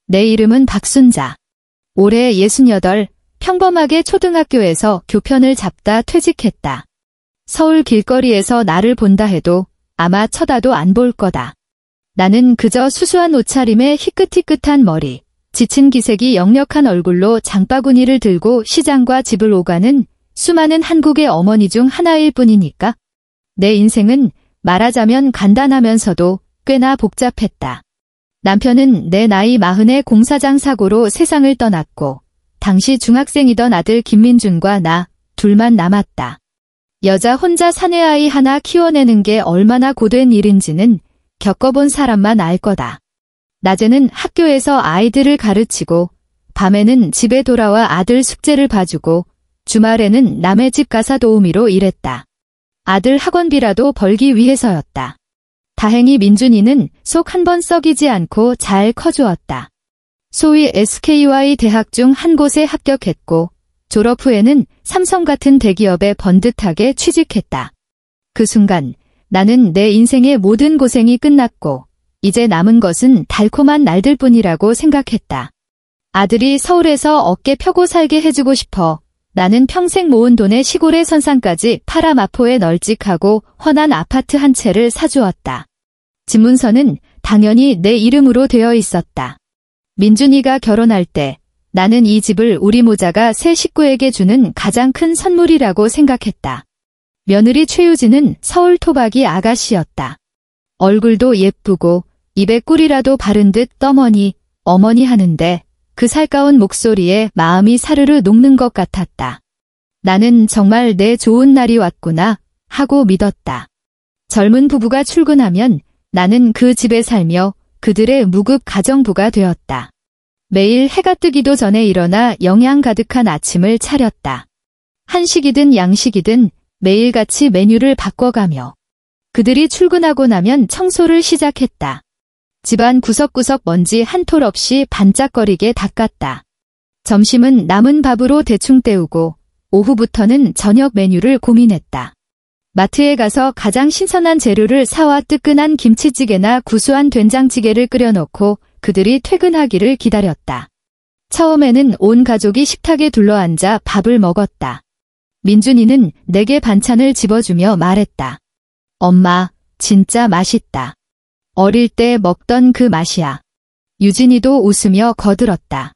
내 이름은 박순자. 올해 68, 평범하게 초등학교에서 교편을 잡다 퇴직했다. 서울 길거리에서 나를 본다 해도 아마 쳐다도 안 볼 거다. 나는 그저 수수한 옷차림에 희끗희끗한 머리, 지친 기색이 역력한 얼굴로 장바구니를 들고 시장과 집을 오가는 수많은 한국의 어머니 중 하나일 뿐이니까. 내 인생은 말하자면 간단하면서도 꽤나 복잡했다. 남편은 내 나이 40에 공사장 사고로 세상을 떠났고 당시 중학생이던 아들 김민준과 나 둘만 남았다. 여자 혼자 사내아이 하나 키워내는 게 얼마나 고된 일인지는 겪어본 사람만 알 거다. 낮에는 학교에서 아이들을 가르치고 밤에는 집에 돌아와 아들 숙제를 봐주고 주말에는 남의 집 가사 도우미로 일했다. 아들 학원비라도 벌기 위해서였다. 다행히 민준이는 속 한 번 썩이지 않고 잘 커주었다. 소위 SKY 대학 중 한 곳에 합격했고 졸업 후에는 삼성 같은 대기업에 번듯하게 취직했다. 그 순간 나는 내 인생의 모든 고생이 끝났고 이제 남은 것은 달콤한 날들뿐이라고 생각했다. 아들이 서울에서 어깨 펴고 살게 해주고 싶어 나는 평생 모은 돈의 시골의 선상까지 팔아 마포에 널찍하고 훤한 아파트 한 채를 사주었다. 집문서는 당연히 내 이름으로 되어 있었다. 민준이가 결혼할 때 나는 이 집을 우리 모자가 새 식구에게 주는 가장 큰 선물이라고 생각했다. 며느리 최유진은 서울 토박이 아가씨였다. 얼굴도 예쁘고 입에 꿀이라도 바른 듯 떠머니 어머니 하는데 그 살가운 목소리에 마음이 사르르 녹는 것 같았다. 나는 정말 내 좋은 날이 왔구나 하고 믿었다. 젊은 부부가 출근하면 나는 그 집에 살며 그들의 무급 가정부가 되었다. 매일 해가 뜨기도 전에 일어나 영양 가득한 아침을 차렸다. 한식이든 양식이든 매일같이 메뉴를 바꿔가며 그들이 출근하고 나면 청소를 시작했다. 집안 구석구석 먼지 한 톨 없이 반짝거리게 닦았다. 점심은 남은 밥으로 대충 때우고 오후부터는 저녁 메뉴를 고민했다. 마트에 가서 가장 신선한 재료를 사와 뜨끈한 김치찌개나 구수한 된장찌개를 끓여놓고 그들이 퇴근하기를 기다렸다. 처음에는 온 가족이 식탁에 둘러앉아 밥을 먹었다. 민준이는 내게 반찬을 집어주며 말했다. 엄마, 진짜 맛있다. 어릴 때 먹던 그 맛이야. 유진이도 웃으며 거들었다.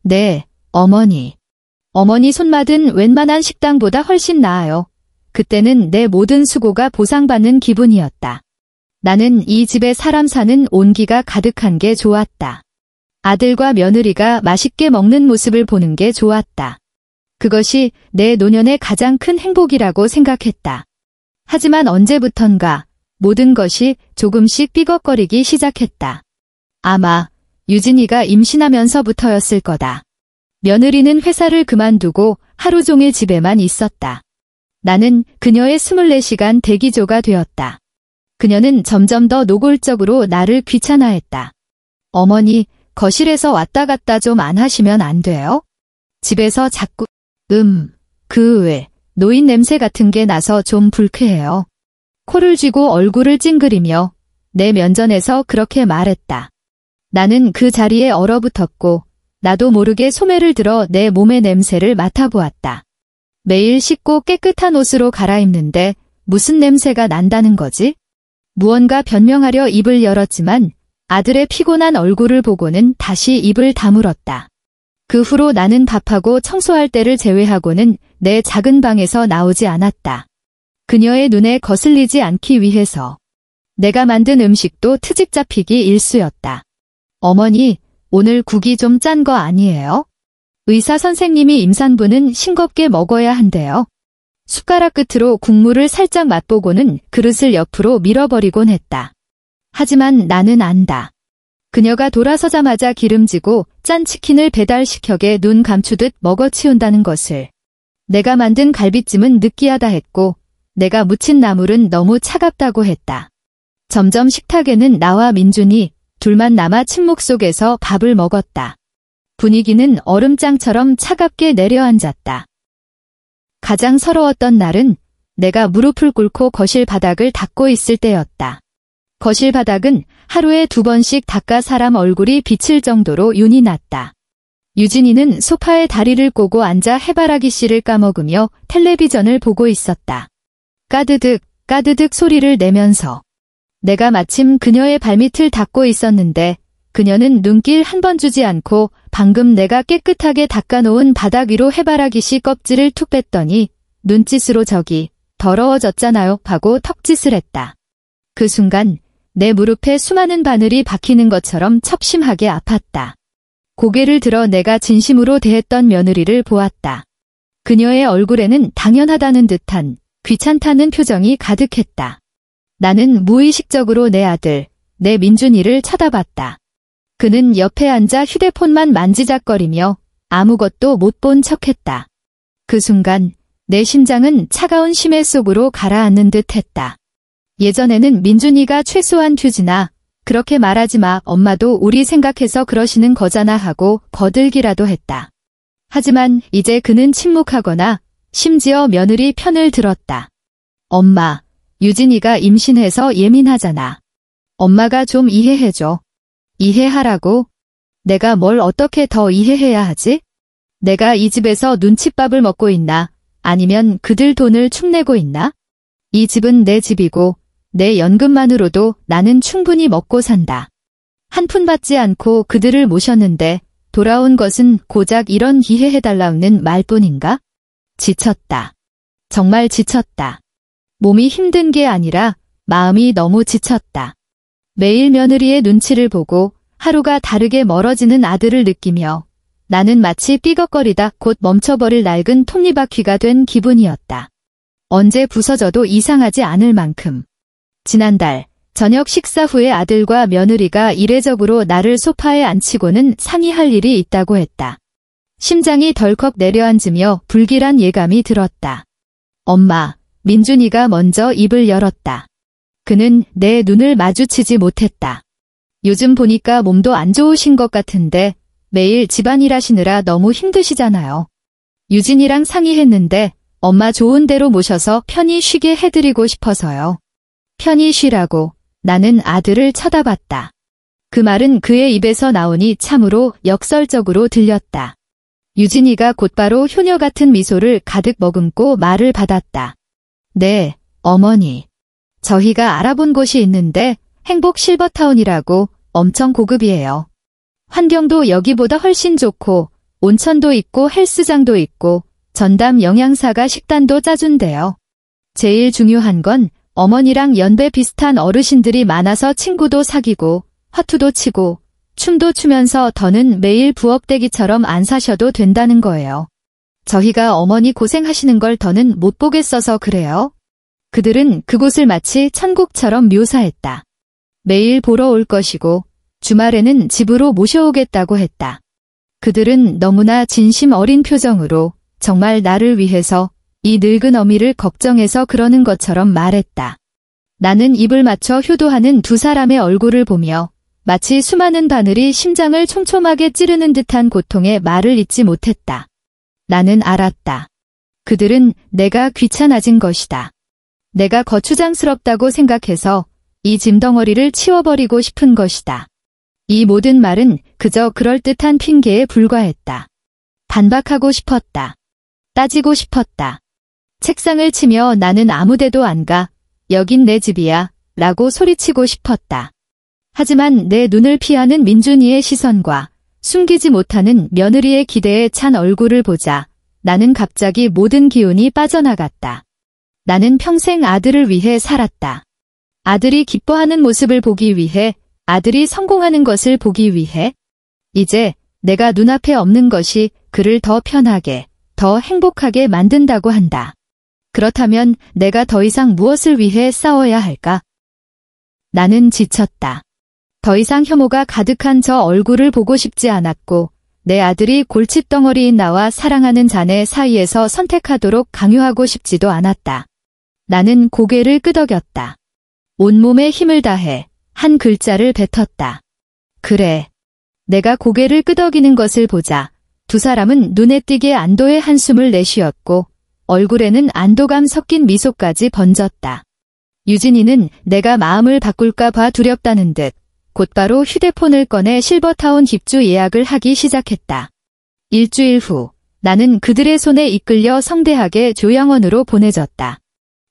네, 어머니. 어머니 손맛은 웬만한 식당보다 훨씬 나아요. 그때는 내 모든 수고가 보상받는 기분이었다. 나는 이 집에 사람 사는 온기가 가득한 게 좋았다. 아들과 며느리가 맛있게 먹는 모습을 보는 게 좋았다. 그것이 내 노년의 가장 큰 행복이라고 생각했다. 하지만 언제부턴가 모든 것이 조금씩 삐걱거리기 시작했다. 아마 유진이가 임신하면서부터였을 거다. 며느리는 회사를 그만두고 하루 종일 집에만 있었다. 나는 그녀의 24시간 대기조가 되었다. 그녀는 점점 더 노골적으로 나를 귀찮아했다. 어머니, 거실에서 왔다 갔다 좀 안 하시면 안 돼요? 집에서 자꾸 그 외 노인 냄새 같은 게 나서 좀 불쾌해요. 코를 쥐고 얼굴을 찡그리며 내 면전에서 그렇게 말했다. 나는 그 자리에 얼어붙었고 나도 모르게 소매를 들어 내 몸의 냄새를 맡아보았다. 매일 씻고 깨끗한 옷으로 갈아입는데 무슨 냄새가 난다는 거지? 무언가 변명하려 입을 열었지만 아들의 피곤한 얼굴을 보고는 다시 입을 다물었다. 그 후로 나는 밥하고 청소할 때를 제외하고는 내 작은 방에서 나오지 않았다. 그녀의 눈에 거슬리지 않기 위해서. 내가 만든 음식도 트집 잡히기 일쑤였다. 어머니, 오늘 국이 좀 짠 거 아니에요? 의사 선생님이 임산부는 싱겁게 먹어야 한대요. 숟가락 끝으로 국물을 살짝 맛보고는 그릇을 옆으로 밀어버리곤 했다. 하지만 나는 안다. 그녀가 돌아서자마자 기름지고 짠 치킨을 배달시켜게 눈 감추듯 먹어치운다는 것을. 내가 만든 갈비찜은 느끼하다 했고 내가 무친 나물은 너무 차갑다고 했다. 점점 식탁에는 나와 민준이 둘만 남아 침묵 속에서 밥을 먹었다. 분위기는 얼음장처럼 차갑게 내려앉았다. 가장 서러웠던 날은 내가 무릎을 꿇고 거실 바닥을 닦고 있을 때였다. 거실 바닥은 하루에 2번씩 닦아 사람 얼굴이 비칠 정도로 윤이 났다. 유진이는 소파에 다리를 꼬고 앉아 해바라기 씨를 까먹으며 텔레비전을 보고 있었다. 까드득, 까드득 소리를 내면서. 내가 마침 그녀의 발밑을 닦고 있었는데 그녀는 눈길 한 번 주지 않고 방금 내가 깨끗하게 닦아놓은 바닥 위로 해바라기 씨 껍질을 툭 뺐더니 눈짓으로 저기 더러워졌잖아요 하고 턱짓을 했다. 그 순간 내 무릎에 수많은 바늘이 박히는 것처럼 첩심하게 아팠다. 고개를 들어 내가 진심으로 대했던 며느리를 보았다. 그녀의 얼굴에는 당연하다는 듯한 귀찮다는 표정이 가득했다. 나는 무의식적으로 내 아들, 내 민준이를 쳐다봤다. 그는 옆에 앉아 휴대폰만 만지작거리며 아무것도 못 본 척했다. 그 순간 내 심장은 차가운 심해 속으로 가라앉는 듯 했다. 예전에는 민준이가 최소한 휴지나 그렇게 말하지 마, 엄마도 우리 생각해서 그러시는 거잖아 하고 거들기라도 했다. 하지만 이제 그는 침묵하거나 심지어 며느리 편을 들었다. 엄마, 유진이가 임신해서 예민하잖아. 엄마가 좀 이해해줘. 이해하라고? 내가 뭘 어떻게 더 이해해야 하지? 내가 이 집에서 눈칫밥을 먹고 있나? 아니면 그들 돈을 축내고 있나? 이 집은 내 집이고 내 연금만으로도 나는 충분히 먹고 산다. 한 푼 받지 않고 그들을 모셨는데 돌아온 것은 고작 이런 이해해달라는 말뿐인가? 지쳤다. 정말 지쳤다. 몸이 힘든 게 아니라 마음이 너무 지쳤다. 매일 며느리의 눈치를 보고 하루가 다르게 멀어지는 아들을 느끼며 나는 마치 삐걱거리다 곧 멈춰버릴 낡은 톱니바퀴가 된 기분이었다. 언제 부서져도 이상하지 않을 만큼. 지난달 저녁 식사 후에 아들과 며느리가 이례적으로 나를 소파에 앉히고는 상의할 일이 있다고 했다. 심장이 덜컥 내려앉으며 불길한 예감이 들었다. 엄마, 민준이가 먼저 입을 열었다. 그는 내 눈을 마주치지 못했다. 요즘 보니까 몸도 안 좋으신 것 같은데 매일 집안일 하시느라 너무 힘드시잖아요. 유진이랑 상의했는데 엄마 좋은 데로 모셔서 편히 쉬게 해드리고 싶어서요. 편히 쉬라고. 나는 아들을 쳐다봤다. 그 말은 그의 입에서 나오니 참으로 역설적으로 들렸다. 유진이가 곧바로 효녀 같은 미소를 가득 머금고 말을 받았다. 네, 어머니. 저희가 알아본 곳이 있는데 행복 실버타운이라고 엄청 고급이에요. 환경도 여기보다 훨씬 좋고 온천도 있고 헬스장도 있고 전담 영양사가 식단도 짜준대요. 제일 중요한 건 어머니랑 연배 비슷한 어르신들이 많아서 친구도 사귀고 화투도 치고 춤도 추면서 더는 매일 부업대기처럼 안 사셔도 된다는 거예요. 저희가 어머니 고생하시는 걸 더는 못 보겠어서 그래요. 그들은 그곳을 마치 천국처럼 묘사했다. 매일 보러 올 것이고 주말에는 집으로 모셔오겠다고 했다. 그들은 너무나 진심 어린 표정으로 정말 나를 위해서 이 늙은 어미를 걱정해서 그러는 것처럼 말했다. 나는 입을 맞춰 효도하는 두 사람의 얼굴을 보며 마치 수많은 바늘이 심장을 촘촘하게 찌르는 듯한 고통에 말을 잇지 못했다. 나는 알았다. 그들은 내가 귀찮아진 것이다. 내가 거추장스럽다고 생각해서 이 짐덩어리를 치워버리고 싶은 것이다. 이 모든 말은 그저 그럴듯한 핑계에 불과했다. 반박하고 싶었다. 따지고 싶었다. 책상을 치며 나는 아무데도 안 가. 여긴 내 집이야. 라고 소리치고 싶었다. 하지만 내 눈을 피하는 민준이의 시선과 숨기지 못하는 며느리의 기대에 찬 얼굴을 보자 나는 갑자기 모든 기운이 빠져나갔다. 나는 평생 아들을 위해 살았다. 아들이 기뻐하는 모습을 보기 위해, 아들이 성공하는 것을 보기 위해. 이제 내가 눈앞에 없는 것이 그를 더 편하게, 더 행복하게 만든다고 한다. 그렇다면 내가 더 이상 무엇을 위해 싸워야 할까? 나는 지쳤다. 더 이상 혐오가 가득한 저 얼굴을 보고 싶지 않았고 내 아들이 골칫덩어리인 나와 사랑하는 자네 사이에서 선택하도록 강요하고 싶지도 않았다. 나는 고개를 끄덕였다. 온몸에 힘을 다해 한 글자를 뱉었다. 그래. 내가 고개를 끄덕이는 것을 보자 두 사람은 눈에 띄게 안도의 한숨을 내쉬었고 얼굴에는 안도감 섞인 미소까지 번졌다. 유진이는 내가 마음을 바꿀까 봐 두렵다는 듯 곧바로 휴대폰을 꺼내 실버타운 입주 예약을 하기 시작했다. 일주일 후 나는 그들의 손에 이끌려 성대하게 조양원으로 보내졌다.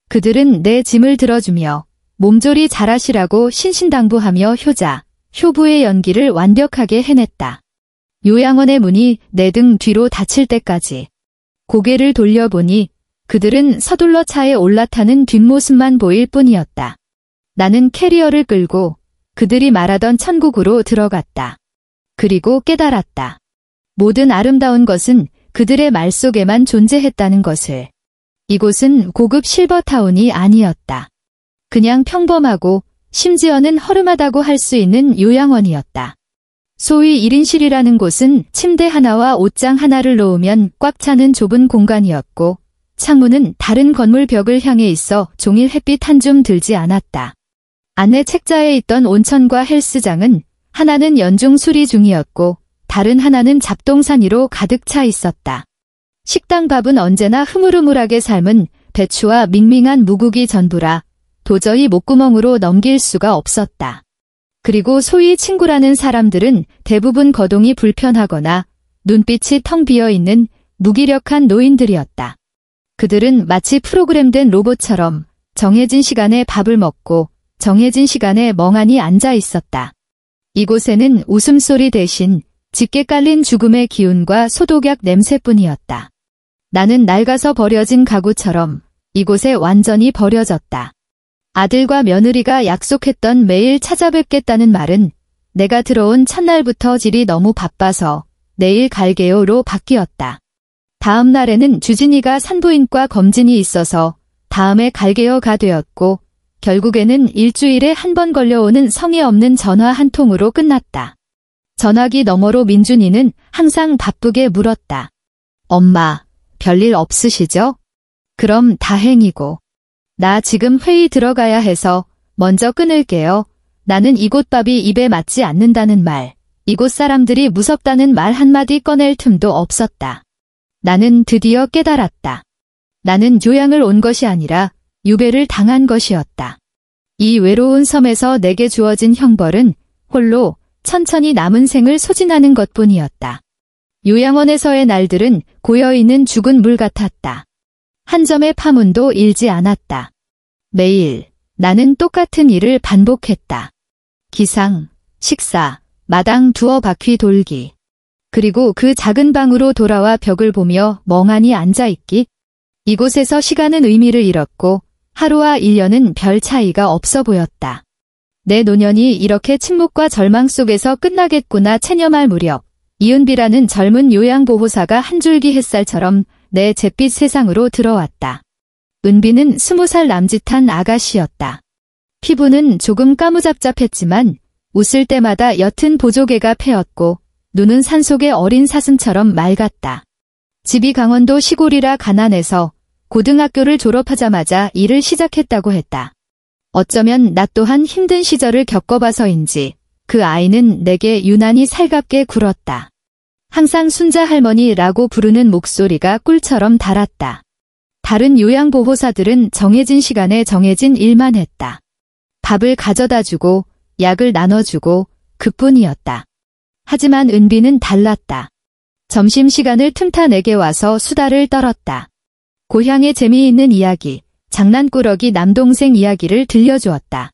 그들은 내 짐을 들어주며 몸조리 잘하시라고 신신당부하며 효자, 효부의 연기를 완벽하게 해냈다. 요양원의 문이 내 등 뒤로 닫힐 때까지. 고개를 돌려보니 그들은 서둘러 차에 올라타는 뒷모습만 보일 뿐이었다. 나는 캐리어를 끌고 그들이 말하던 천국으로 들어갔다. 그리고 깨달았다. 모든 아름다운 것은 그들의 말 속에만 존재했다는 것을. 이곳은 고급 실버타운이 아니었다. 그냥 평범하고 심지어는 허름하다고 할 수 있는 요양원이었다. 소위 1인실이라는 곳은 침대 하나와 옷장 하나를 놓으면 꽉 차는 좁은 공간이었고 창문은 다른 건물 벽을 향해 있어 종일 햇빛 한 줌 들지 않았다. 안내 책자에 있던 온천과 헬스장은 하나는 연중 수리 중이었고 다른 하나는 잡동사니로 가득 차 있었다. 식당 밥은 언제나 흐물흐물하게 삶은 배추와 밍밍한 무국이 전부라 도저히 목구멍으로 넘길 수가 없었다. 그리고 소위 친구라는 사람들은 대부분 거동이 불편하거나 눈빛이 텅 비어있는 무기력한 노인들이었다. 그들은 마치 프로그램된 로봇처럼 정해진 시간에 밥을 먹고 정해진 시간에 멍하니 앉아 있었다. 이곳에는 웃음소리 대신 짙게 깔린 죽음의 기운과 소독약 냄새뿐이었다. 나는 낡아서 버려진 가구처럼 이곳에 완전히 버려졌다. 아들과 며느리가 약속했던 매일 찾아뵙겠다는 말은 내가 들어온 첫날부터 질이 너무 바빠서 내일 갈게요로 바뀌었다. 다음 날에는 주진이가 산부인과 검진이 있어서 다음에 갈게요가 되었고 결국에는 일주일에 한 번 걸려오는 성의 없는 전화 한 통으로 끝났다. 전화기 너머로 민준이는 항상 바쁘게 물었다. 엄마, 별일 없으시죠? 그럼 다행이고. 나 지금 회의 들어가야 해서 먼저 끊을게요. 나는 이곳 밥이 입에 맞지 않는다는 말, 이곳 사람들이 무섭다는 말 한마디 꺼낼 틈도 없었다. 나는 드디어 깨달았다. 나는 요양을 온 것이 아니라 유배를 당한 것이었다. 이 외로운 섬에서 내게 주어진 형벌은 홀로 천천히 남은 생을 소진하는 것뿐이었다. 요양원에서의 날들은 고여있는 죽은 물 같았다. 한 점의 파문도 일지 않았다. 매일 나는 똑같은 일을 반복했다. 기상, 식사, 마당 두어 바퀴 돌기. 그리고 그 작은 방으로 돌아와 벽을 보며 멍하니 앉아있기. 이곳에서 시간은 의미를 잃었고 하루와 1년은 별 차이가 없어 보였다. 내 노년이 이렇게 침묵과 절망 속에서 끝나겠구나 체념할 무렵 이은비라는 젊은 요양보호사가 한 줄기 햇살처럼 내 잿빛 세상으로 들어왔다. 은비는 20살 남짓한 아가씨였다. 피부는 조금 까무잡잡했지만 웃을 때마다 옅은 보조개가 패었고 눈은 산속의 어린 사슴처럼 맑았다. 집이 강원도 시골이라 가난해서 고등학교를 졸업하자마자 일을 시작했다고 했다. 어쩌면 나 또한 힘든 시절을 겪어봐서인지 그 아이는 내게 유난히 살갑게 굴었다. 항상 순자 할머니라고 부르는 목소리가 꿀처럼 달았다. 다른 요양보호사들은 정해진 시간에 정해진 일만 했다. 밥을 가져다주고 약을 나눠주고 그뿐이었다. 하지만 은비는 달랐다. 점심시간을 틈타 내게 와서 수다를 떨었다. 고향의 재미있는 이야기, 장난꾸러기 남동생 이야기를 들려주었다.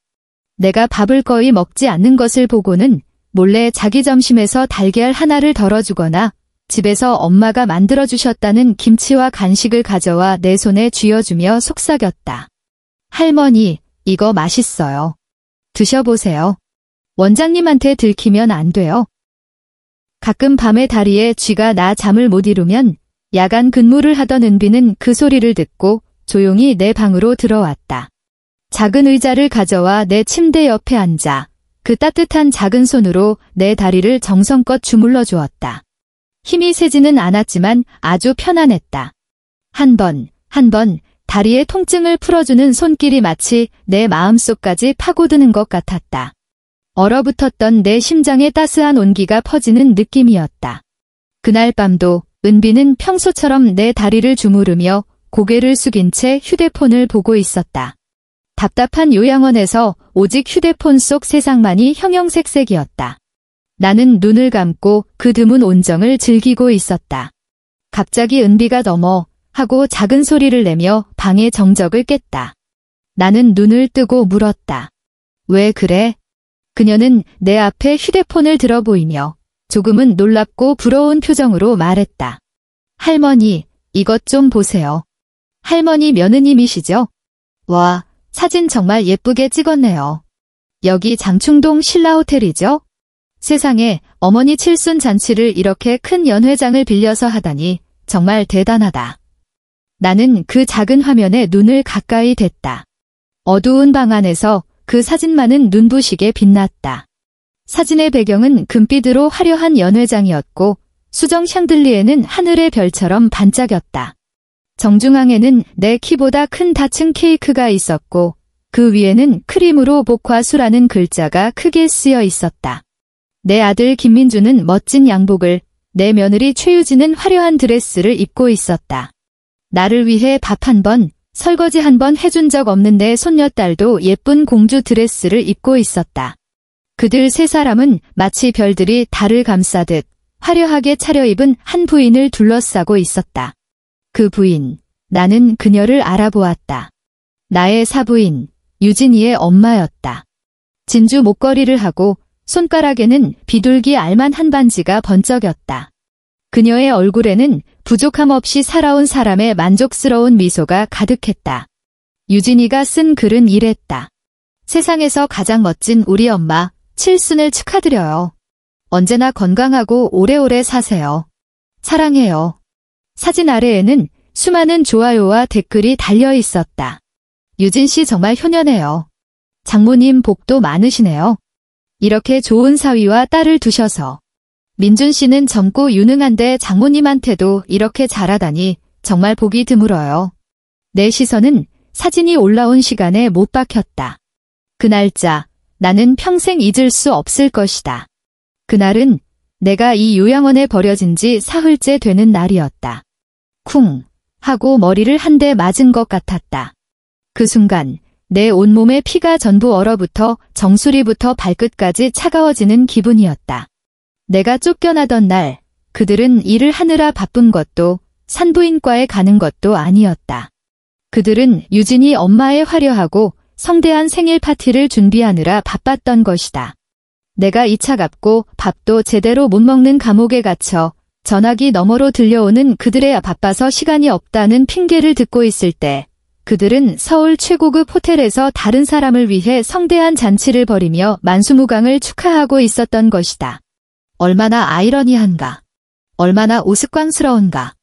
내가 밥을 거의 먹지 않는 것을 보고는 몰래 자기 점심에서 달걀 하나를 덜어주거나 집에서 엄마가 만들어주셨다는 김치와 간식을 가져와 내 손에 쥐어주며 속삭였다. 할머니, 이거 맛있어요. 드셔보세요. 원장님한테 들키면 안 돼요. 가끔 밤에 다리에 쥐가 나 잠을 못 이루면 야간 근무를 하던 은비는 그 소리를 듣고 조용히 내 방으로 들어왔다. 작은 의자를 가져와 내 침대 옆에 앉아 그 따뜻한 작은 손으로 내 다리를 정성껏 주물러 주었다. 힘이 세지는 않았지만 아주 편안했다. 한 번 다리의 통증을 풀어주는 손길이 마치 내 마음속까지 파고드는 것 같았다. 얼어붙었던 내 심장에 따스한 온기가 퍼지는 느낌이었다. 그날 밤도 은비는 평소처럼 내 다리를 주무르며 고개를 숙인 채 휴대폰을 보고 있었다. 답답한 요양원에서 오직 휴대폰 속 세상만이 형형색색이었다. 나는 눈을 감고 그 드문 온정을 즐기고 있었다. 갑자기 은비가 넘어 하고 작은 소리를 내며 방의 정적을 깼다. 나는 눈을 뜨고 물었다. 왜 그래? 그녀는 내 앞에 휴대폰을 들어 보이며 조금은 놀랍고 부러운 표정으로 말했다. 할머니, 이것 좀 보세요. 할머니 며느님이시죠? 와, 사진 정말 예쁘게 찍었네요. 여기 장충동 신라호텔이죠? 세상에 어머니 칠순 잔치를 이렇게 큰 연회장을 빌려서 하다니 정말 대단하다. 나는 그 작은 화면에 눈을 가까이 댔다. 어두운 방 안에서 그 사진만은 눈부시게 빛났다. 사진의 배경은 금빛으로 화려한 연회장이었고 수정 샹들리에는 하늘의 별처럼 반짝였다. 정중앙에는 내 키보다 큰 다층 케이크가 있었고 그 위에는 크림으로 복화수라는 글자가 크게 쓰여 있었다. 내 아들 김민주는 멋진 양복을, 내 며느리 최유진은 화려한 드레스를 입고 있었다. 나를 위해 밥 한 번, 설거지 한 번 해준 적 없는 내 손녀딸도 예쁜 공주 드레스를 입고 있었다. 그들 세 사람은 마치 별들이 달을 감싸듯 화려하게 차려입은 한 부인을 둘러싸고 있었다. 그 부인, 나는 그녀를 알아보았다. 나의 사부인, 유진이의 엄마였다. 진주 목걸이를 하고 손가락에는 비둘기 알만한 반지가 번쩍였다. 그녀의 얼굴에는 부족함 없이 살아온 사람의 만족스러운 미소가 가득했다. 유진이가 쓴 글은 이랬다. 세상에서 가장 멋진 우리 엄마, 칠순을 축하드려요. 언제나 건강하고 오래오래 사세요. 사랑해요. 사진 아래에는 수많은 좋아요와 댓글이 달려 있었다. 유진 씨 정말 효녀네요. 장모님 복도 많으시네요. 이렇게 좋은 사위와 딸을 두셔서. 민준 씨는 젊고 유능한데 장모님한테도 이렇게 잘하다니 정말 보기 드물어요. 내 시선은 사진이 올라온 시간에 못 박혔다. 그 날짜, 나는 평생 잊을 수 없을 것이다. 그날은 내가 이 요양원에 버려진 지 사흘째 되는 날이었다. 쿵 하고 머리를 한 대 맞은 것 같았다. 그 순간 내 온몸에 피가 전부 얼어붙어 정수리부터 발끝까지 차가워지는 기분이었다. 내가 쫓겨나던 날 그들은 일을 하느라 바쁜 것도 산부인과에 가는 것도 아니었다. 그들은 유진이 엄마의 화려하고 성대한 생일 파티를 준비하느라 바빴던 것이다. 내가 이 차갑고 밥도 제대로 못 먹는 감옥에 갇혀 전화기 너머로 들려오는 그들의 바빠서 시간이 없다는 핑계를 듣고 있을 때 그들은 서울 최고급 호텔에서 다른 사람을 위해 성대한 잔치를 벌이며 만수무강을 축하하고 있었던 것이다. 얼마나 아이러니한가. 얼마나 우스꽝스러운가.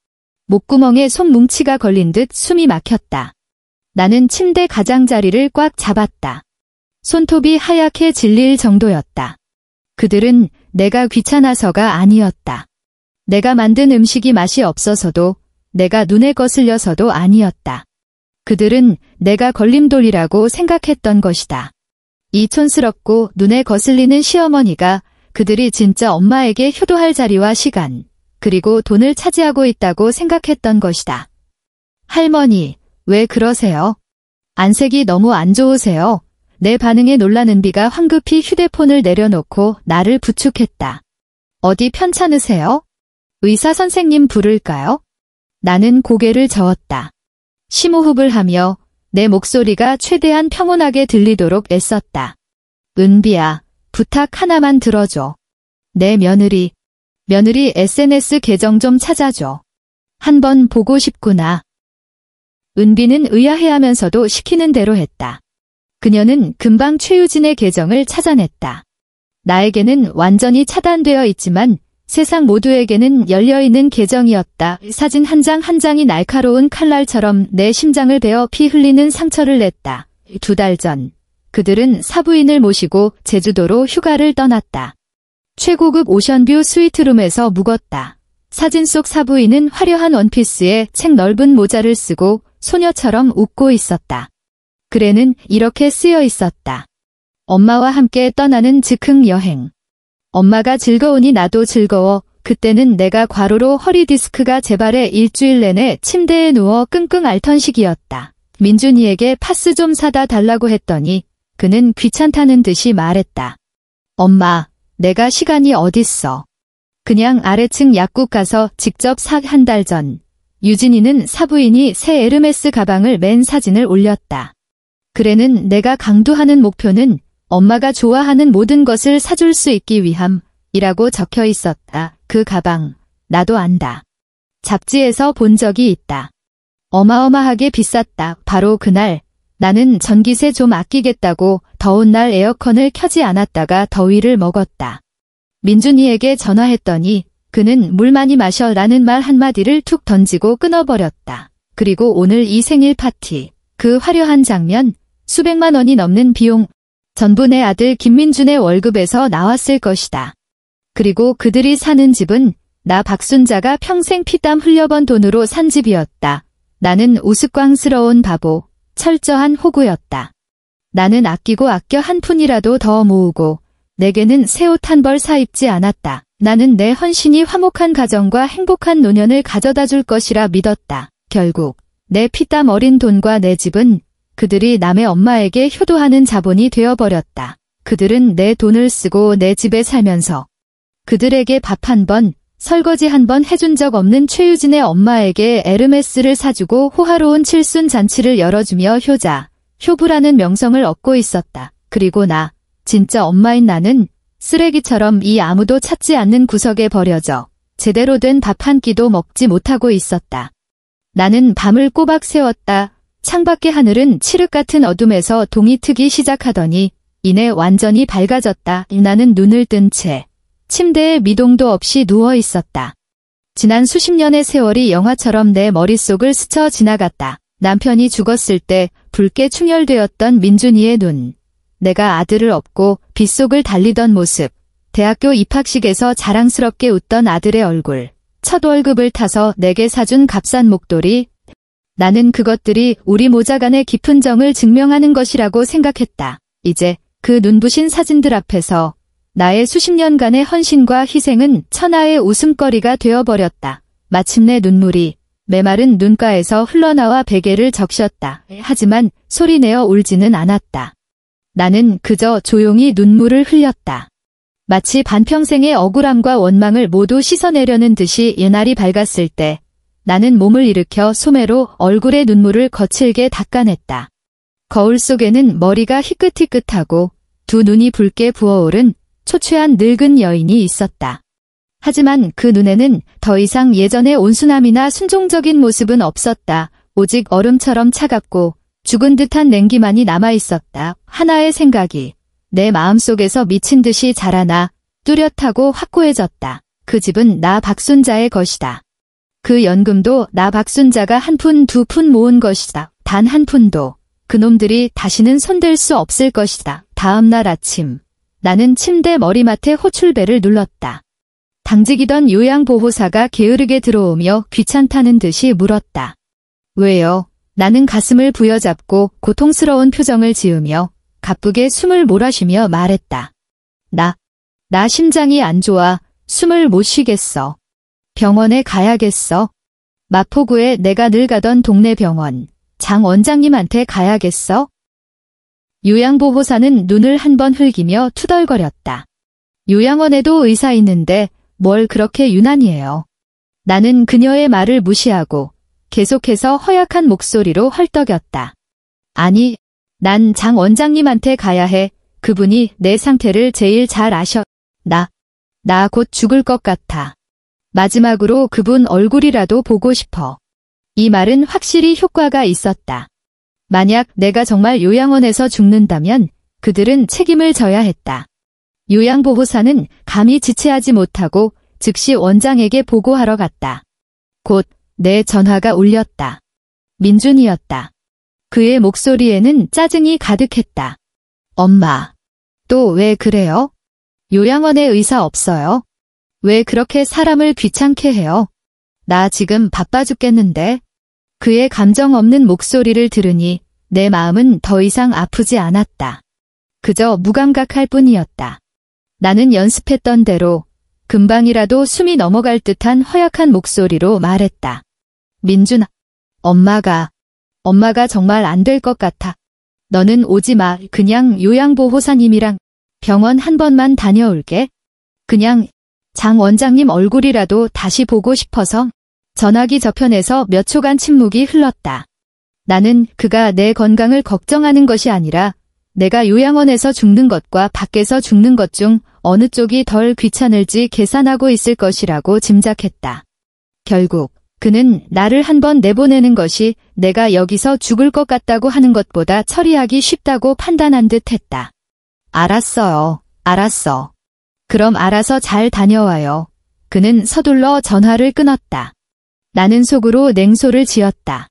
목구멍에 손뭉치가 걸린 듯 숨이 막혔다. 나는 침대 가장자리를 꽉 잡았다. 손톱이 하얗게 질릴 정도였다. 그들은 내가 귀찮아서가 아니었다. 내가 만든 음식이 맛이 없어서도, 내가 눈에 거슬려서도 아니었다. 그들은 내가 걸림돌이라고 생각했던 것이다. 이 촌스럽고 눈에 거슬리는 시어머니가 그들이 진짜 엄마에게 효도할 자리와 시간, 그리고 돈을 차지하고 있다고 생각했던 것이다. 할머니, 왜 그러세요? 안색이 너무 안 좋으세요? 내 반응에 놀란 은비가 황급히 휴대폰을 내려놓고 나를 부축했다. 어디 편찮으세요? 의사 선생님 부를까요? 나는 고개를 저었다. 심호흡을 하며 내 목소리가 최대한 평온하게 들리도록 애썼다. 은비야, 부탁 하나만 들어줘. 내 며느리 SNS 계정 좀 찾아줘. 한번 보고 싶구나. 은비는 의아해하면서도 시키는 대로 했다. 그녀는 금방 최유진의 계정을 찾아냈다. 나에게는 완전히 차단되어 있지만 세상 모두에게는 열려있는 계정이었다. 사진 한 장 한 장이 날카로운 칼날처럼 내 심장을 베어 피 흘리는 상처를 냈다. 2달 전, 그들은 사부인을 모시고 제주도로 휴가를 떠났다. 최고급 오션뷰 스위트룸에서 묵었다. 사진 속 사부인은 화려한 원피스에 책 넓은 모자를 쓰고 소녀처럼 웃고 있었다. 글에는 이렇게 쓰여 있었다. 엄마와 함께 떠나는 즉흥 여행. 엄마가 즐거우니 나도 즐거워. 그때는 내가 과로로 허리 디스크가 재발해 일주일 내내 침대에 누워 끙끙 앓던 시기였다. 민준이에게 파스 좀 사다 달라고 했더니 그는 귀찮다는 듯이 말했다. 엄마, 내가 시간이 어딨어. 그냥 아래층 약국 가서 직접 사. 한 달 전, 유진이는 사부인이 새 에르메스 가방을 맨 사진을 올렸다. 글에는 내가 강조하는 목표는 엄마가 좋아하는 모든 것을 사줄 수 있기 위함이라고 적혀 있었다. 그 가방, 나도 안다. 잡지에서 본 적이 있다. 어마어마하게 비쌌다. 바로 그날 나는 전기세 좀 아끼겠다고 더운 날 에어컨을 켜지 않았다가 더위를 먹었다. 민준이에게 전화했더니 그는 물 많이 마셔 라는 말 한마디를 툭 던지고 끊어버렸다. 그리고 오늘 이 생일 파티, 그 화려한 장면, 수백만 원이 넘는 비용, 전부 내 아들 김민준의 월급에서 나왔을 것이다. 그리고 그들이 사는 집은 나 박순자가 평생 피땀 흘려번 돈으로 산 집이었다. 나는 우스꽝스러운 바보, 철저한 호구였다. 나는 아끼고 아껴 한 푼이라도 더 모으고 내게는 새 옷 한 벌 사 입지 않았다. 나는 내 헌신이 화목한 가정과 행복한 노년을 가져다 줄 것이라 믿었다. 결국 내 피땀 어린 돈과 내 집은 그들이 남의 엄마에게 효도하는 자본이 되어버렸다. 그들은 내 돈을 쓰고 내 집에 살면서 그들에게 밥 한 번, 설거지 한 번 해준 적 없는 최유진의 엄마에게 에르메스를 사주고 호화로운 칠순 잔치를 열어주며 효자, 효부라는 명성을 얻고 있었다. 그리고 나, 진짜 엄마인 나는 쓰레기처럼 이 아무도 찾지 않는 구석에 버려져 제대로 된 밥 한 끼도 먹지 못하고 있었다. 나는 밤을 꼬박 새웠다. 창밖의 하늘은 칠흑 같은 어둠에서 동이 트기 시작하더니 이내 완전히 밝아졌다. 나는 눈을 뜬 채 침대에 미동도 없이 누워 있었다. 지난 수십 년의 세월이 영화처럼 내 머릿속을 스쳐 지나갔다. 남편이 죽었을 때 붉게 충혈되었던 민준이의 눈, 내가 아들을 업고 빗속을 달리던 모습, 대학교 입학식에서 자랑스럽게 웃던 아들의 얼굴, 첫 월급을 타서 내게 사준 값싼 목도리, 나는 그것들이 우리 모자간의 깊은 정을 증명하는 것이라고 생각했다. 이제 그 눈부신 사진들 앞에서 나의 수십 년간의 헌신과 희생은 천하의 웃음거리가 되어버렸다. 마침내 눈물이 메마른 눈가에서 흘러나와 베개를 적셨다. 하지만 소리내어 울지는 않았다. 나는 그저 조용히 눈물을 흘렸다. 마치 반평생의 억울함과 원망을 모두 씻어내려는 듯이 이날이 밝았을 때 나는 몸을 일으켜 소매로 얼굴의 눈물을 거칠게 닦아냈다. 거울 속에는 머리가 희끗희끗하고 두 눈이 붉게 부어오른 초췌한 늙은 여인이 있었다. 하지만 그 눈에는 더 이상 예전의 온순함이나 순종적인 모습은 없었다. 오직 얼음처럼 차갑고 죽은 듯한 냉기만이 남아있었다. 하나의 생각이 내 마음속에서 미친 듯이 자라나 뚜렷하고 확고해졌다. 그 집은 나 박순자의 것이다. 그 연금도 나 박순자가 한 푼, 두 푼 모은 것이다. 단 한 푼도 그놈들이 다시는 손댈 수 없을 것이다. 다음 날 아침 나는 침대 머리맡에 호출벨을 눌렀다. 당직이던 요양보호사가 게으르게 들어오며 귀찮다는 듯이 물었다. 왜요? 나는 가슴을 부여잡고 고통스러운 표정을 지으며 가쁘게 숨을 몰아쉬며 말했다. 나 심장이 안 좋아. 숨을 못 쉬겠어. 병원에 가야겠어. 마포구에 내가 늘 가던 동네 병원, 장 원장님한테 가야겠어. 요양보호사는 눈을 한번 흘기며 투덜거렸다. 요양원에도 의사 있는데 뭘 그렇게 유난히해요. 나는 그녀의 말을 무시하고 계속해서 허약한 목소리로 헐떡였다. 아니, 난 장 원장님한테 가야 해. 그분이 내 상태를 제일 잘 아셔. 나 곧 죽을 것 같아. 마지막으로 그분 얼굴이라도 보고 싶어. 이 말은 확실히 효과가 있었다. 만약 내가 정말 요양원에서 죽는다면 그들은 책임을 져야 했다. 요양보호사는 감히 지체하지 못하고 즉시 원장에게 보고하러 갔다. 곧 내 전화가 울렸다. 민준이었다. 그의 목소리에는 짜증이 가득했다. 엄마, 또 왜 그래요? 요양원에 의사 없어요? 왜 그렇게 사람을 귀찮게 해요? 나 지금 바빠 죽겠는데. 그의 감정 없는 목소리를 들으니 내 마음은 더 이상 아프지 않았다. 그저 무감각할 뿐이었다. 나는 연습했던 대로 금방이라도 숨이 넘어갈 듯한 허약한 목소리로 말했다. 민준아, 엄마가 엄마가 정말 안 될 것 같아. 너는 오지 마. 그냥 요양보호사님이랑 병원 한 번만 다녀올게. 그냥 장 원장님 얼굴이라도 다시 보고 싶어서. 전화기 저편에서 몇 초간 침묵이 흘렀다. 나는 그가 내 건강을 걱정하는 것이 아니라 내가 요양원에서 죽는 것과 밖에서 죽는 것 중 어느 쪽이 덜 귀찮을지 계산하고 있을 것이라고 짐작했다. 결국 그는 나를 한 번 내보내는 것이 내가 여기서 죽을 것 같다고 하는 것보다 처리하기 쉽다고 판단한 듯 했다. 알았어요. 알았어. 그럼 알아서 잘 다녀와요. 그는 서둘러 전화를 끊었다. 나는 속으로 냉소를 지었다.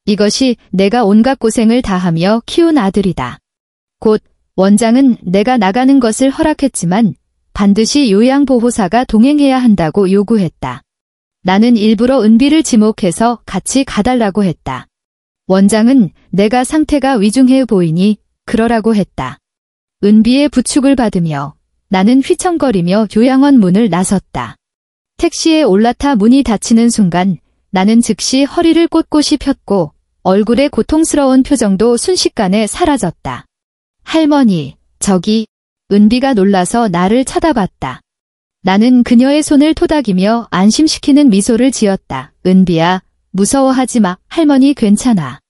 이것이 내가 온갖 고생을 다하며 키운 아들이다. 곧 원장은 내가 나가는 것을 허락했지만 반드시 요양보호사가 동행해야 한다고 요구했다. 나는 일부러 은비를 지목해서 같이 가달라고 했다. 원장은 내가 상태가 위중해 보이니 그러라고 했다. 은비의 부축을 받으며 나는 휘청거리며 요양원 문을 나섰다. 택시에 올라타 문이 닫히는 순간 나는 즉시 허리를 꼿꼿이 폈고 얼굴의 고통스러운 표정도 순식간에 사라졌다. 할머니, 저기. 은비가 놀라서 나를 쳐다봤다. 나는 그녀의 손을 토닥이며 안심시키는 미소를 지었다. 은비야, 무서워하지 마. 할머니 괜찮아.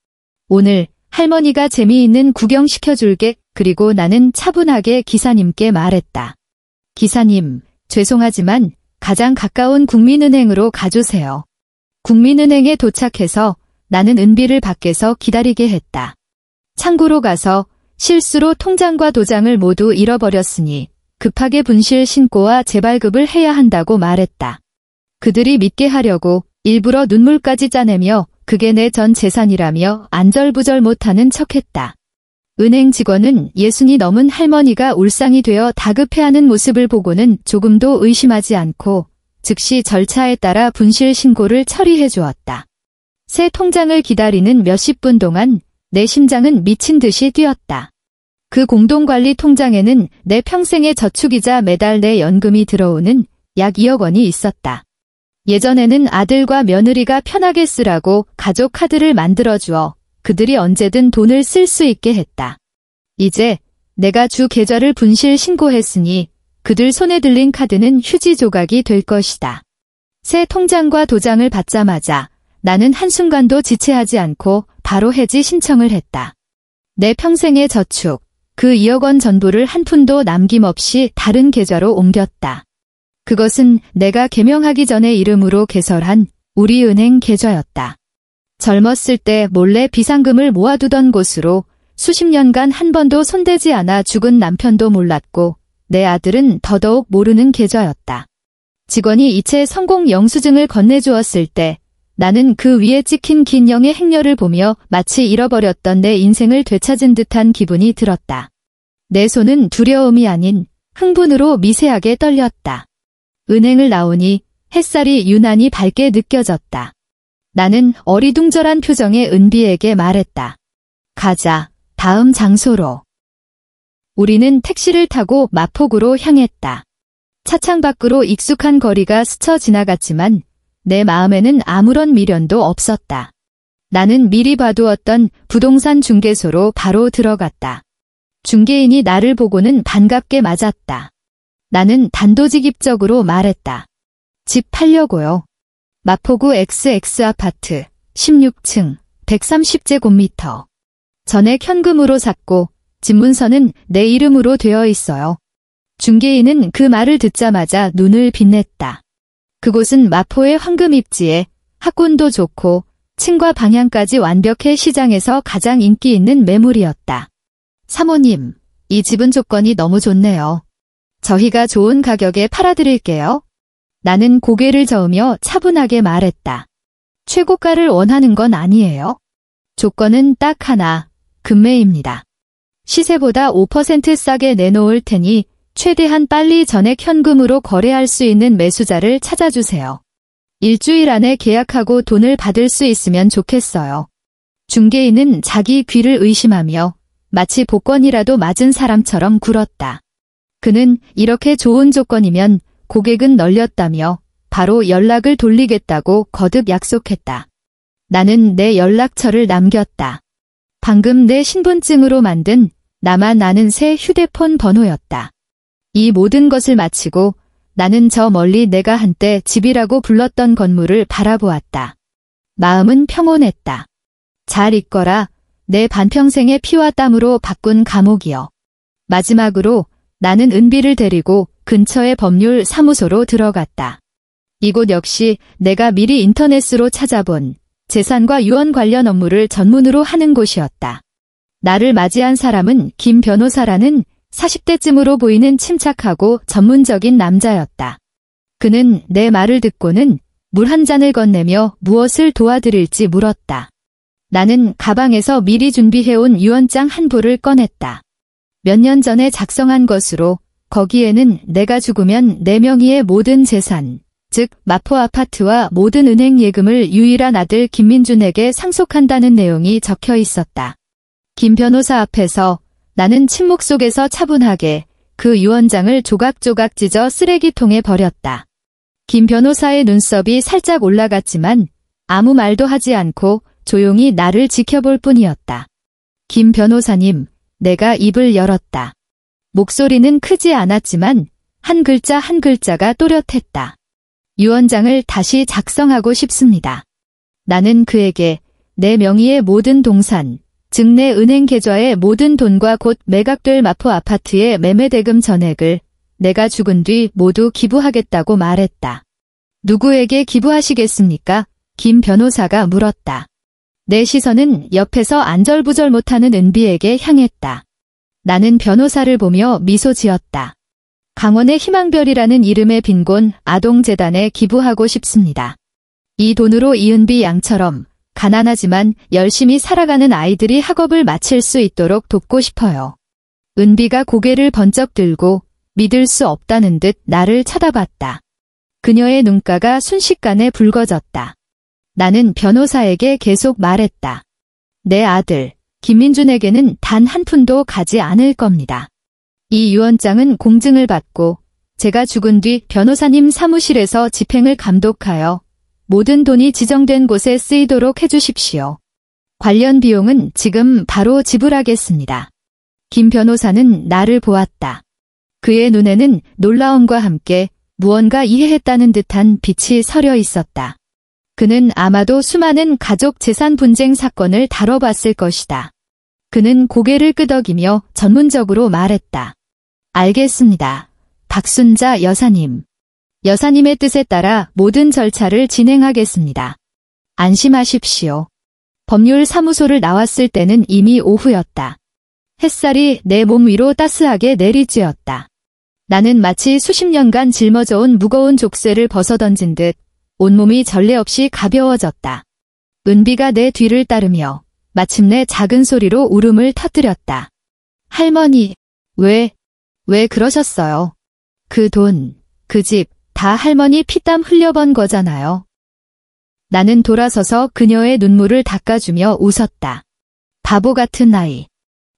오늘 할머니가 재미있는 구경 시켜줄게. 그리고 나는 차분하게 기사님께 말했다. 기사님, 죄송하지만 가장 가까운 국민은행으로 가주세요. 국민은행에 도착해서 나는 은비를 밖에서 기다리게 했다. 창구로 가서 실수로 통장과 도장을 모두 잃어버렸으니 급하게 분실 신고와 재발급을 해야 한다고 말했다. 그들이 믿게 하려고 일부러 눈물까지 짜내며 그게 내 전 재산이라며 안절부절 못하는 척했다. 은행 직원은 60이 넘은 할머니가 울상이 되어 다급해하는 모습을 보고는 조금도 의심하지 않고 즉시 절차에 따라 분실 신고를 처리해 주었다. 새 통장을 기다리는 몇십 분 동안 내 심장은 미친 듯이 뛰었다. 그 공동관리 통장에는 내 평생의 저축이자 매달 내 연금이 들어오는 약 2억 원이 있었다. 예전에는 아들과 며느리가 편하게 쓰라고 가족 카드를 만들어주어 그들이 언제든 돈을 쓸 수 있게 했다. 이제 내가 주 계좌를 분실 신고했으니 그들 손에 들린 카드는 휴지 조각이 될 것이다. 새 통장과 도장을 받자마자 나는 한순간도 지체하지 않고 바로 해지 신청을 했다. 내 평생의 저축, 그 2억 원 전부를 한 푼도 남김없이 다른 계좌로 옮겼다. 그것은 내가 개명하기 전에 이름으로 개설한 우리은행 계좌였다. 젊었을 때 몰래 비상금을 모아두던 곳으로 수십 년간 한 번도 손대지 않아 죽은 남편도 몰랐고 내 아들은 더더욱 모르는 계좌였다. 직원이 이체 성공 영수증을 건네주었을 때 나는 그 위에 찍힌 긴 영의 행렬을 보며 마치 잃어버렸던 내 인생을 되찾은 듯한 기분이 들었다. 내 손은 두려움이 아닌 흥분으로 미세하게 떨렸다. 은행을 나오니 햇살이 유난히 밝게 느껴졌다. 나는 어리둥절한 표정의 은비에게 말했다. 가자, 다음 장소로. 우리는 택시를 타고 마포구로 향했다. 차창 밖으로 익숙한 거리가 스쳐 지나갔지만 내 마음에는 아무런 미련도 없었다. 나는 미리 봐두었던 부동산 중개소로 바로 들어갔다. 중개인이 나를 보고는 반갑게 맞았다. 나는 단도직입적으로 말했다. 집 팔려고요. 마포구 XX 아파트 16층 130제곱미터. 전액 현금으로 샀고 집문서는 내 이름으로 되어 있어요. 중개인은 그 말을 듣자마자 눈을 빛냈다. 그곳은 마포의 황금입지에 학군도 좋고 층과 방향까지 완벽해 시장에서 가장 인기 있는 매물이었다. 사모님, 이 집은 조건이 너무 좋네요. 저희가 좋은 가격에 팔아드릴게요. 나는 고개를 저으며 차분하게 말했다. 최고가를 원하는 건 아니에요. 조건은 딱 하나, 금매입니다. 시세보다 5% 싸게 내놓을 테니 최대한 빨리 전액 현금으로 거래할 수 있는 매수자를 찾아주세요. 일주일 안에 계약하고 돈을 받을 수 있으면 좋겠어요. 중개인은 자기 귀를 의심하며 마치 복권이라도 맞은 사람처럼 굴었다. 그는 이렇게 좋은 조건이면 고객은 널렸다며 바로 연락을 돌리겠다고 거듭 약속했다. 나는 내 연락처를 남겼다. 방금 내 신분증으로 만든 나만 아는 새 휴대폰 번호였다. 이 모든 것을 마치고 나는 저 멀리 내가 한때 집이라고 불렀던 건물을 바라보았다. 마음은 평온했다. 잘 있거라. 내 반평생의 피와 땀으로 바꾼 감옥이여. 마지막으로 나는 은비를 데리고 근처의 법률 사무소로 들어갔다. 이곳 역시 내가 미리 인터넷으로 찾아본 재산과 유언 관련 업무를 전문으로 하는 곳이었다. 나를 맞이한 사람은 김 변호사라는 40대쯤으로 보이는 침착하고 전문적인 남자였다. 그는 내 말을 듣고는 물 한 잔을 건네며 무엇을 도와드릴지 물었다. 나는 가방에서 미리 준비해온 유언장 한 부를 꺼냈다. 몇 년 전에 작성한 것으로 거기에는 내가 죽으면 내 명의의 모든 재산, 즉 마포 아파트와 모든 은행 예금을 유일한 아들 김민준에게 상속한다는 내용이 적혀 있었다. 김 변호사 앞에서 나는 침묵 속에서 차분하게 그 유언장을 조각조각 찢어 쓰레기통에 버렸다. 김 변호사의 눈썹이 살짝 올라갔지만 아무 말도 하지 않고 조용히 나를 지켜볼 뿐이었다. 김 변호사님, 내가 입을 열었다. 목소리는 크지 않았지만 한 글자 한 글자가 또렷했다. 유언장을 다시 작성하고 싶습니다. 나는 그에게 내 명의의 모든 동산, 즉 내 은행 계좌의 모든 돈과 곧 매각될 마포 아파트의 매매대금 전액을 내가 죽은 뒤 모두 기부하겠다고 말했다. 누구에게 기부하시겠습니까? 김 변호사가 물었다. 내 시선은 옆에서 안절부절 못하는 은비에게 향했다. 나는 변호사를 보며 미소 지었다. 강원의 희망별이라는 이름의 빈곤 아동재단에 기부하고 싶습니다. 이 돈으로 이은비 양처럼 가난하지만 열심히 살아가는 아이들이 학업을 마칠 수 있도록 돕고 싶어요. 은비가 고개를 번쩍 들고 믿을 수 없다는 듯 나를 쳐다봤다. 그녀의 눈가가 순식간에 붉어졌다. 나는 변호사에게 계속 말했다. 내 아들 김민준에게는 단 한 푼도 가지 않을 겁니다. 이 유언장은 공증을 받고 제가 죽은 뒤 변호사님 사무실에서 집행을 감독하여 모든 돈이 지정된 곳에 쓰이도록 해주십시오. 관련 비용은 지금 바로 지불하겠습니다. 김 변호사는 나를 보았다. 그의 눈에는 놀라움과 함께 무언가 이해했다는 듯한 빛이 서려 있었다. 그는 아마도 수많은 가족 재산 분쟁 사건을 다뤄봤을 것이다. 그는 고개를 끄덕이며 전문적으로 말했다. 알겠습니다. 박순자 여사님. 여사님의 뜻에 따라 모든 절차를 진행하겠습니다. 안심하십시오. 법률 사무소를 나왔을 때는 이미 오후였다. 햇살이 내 몸 위로 따스하게 내리쬐었다. 나는 마치 수십 년간 짊어져온 무거운 족쇄를 벗어던진 듯 온몸이 전례 없이 가벼워졌다. 은비가 내 뒤를 따르며 마침내 작은 소리로 울음을 터뜨렸다. 할머니, 왜 그러셨어요? 그 돈, 그 집, 다 할머니 피땀 흘려번 거잖아요. 나는 돌아서서 그녀의 눈물을 닦아주며 웃었다. 바보 같은 아이.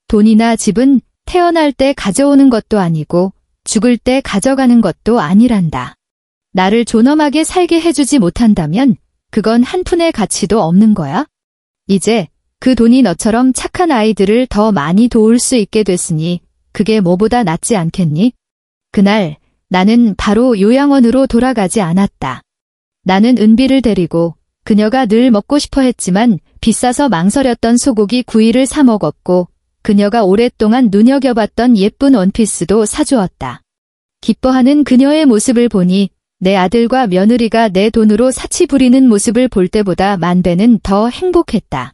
돈이나 집은 태어날 때 가져오는 것도 아니고 죽을 때 가져가는 것도 아니란다. 나를 존엄하게 살게 해주지 못한다면 그건 한 푼의 가치도 없는 거야? 이제 그 돈이 너처럼 착한 아이들을 더 많이 도울 수 있게 됐으니 그게 뭐보다 낫지 않겠니? 그날 나는 바로 요양원으로 돌아가지 않았다. 나는 은비를 데리고 그녀가 늘 먹고 싶어 했지만 비싸서 망설였던 소고기 구이를 사 먹었고 그녀가 오랫동안 눈여겨봤던 예쁜 원피스도 사주었다. 기뻐하는 그녀의 모습을 보니 내 아들과 며느리가 내 돈으로 사치 부리는 모습을 볼 때보다 만 배는 더 행복했다.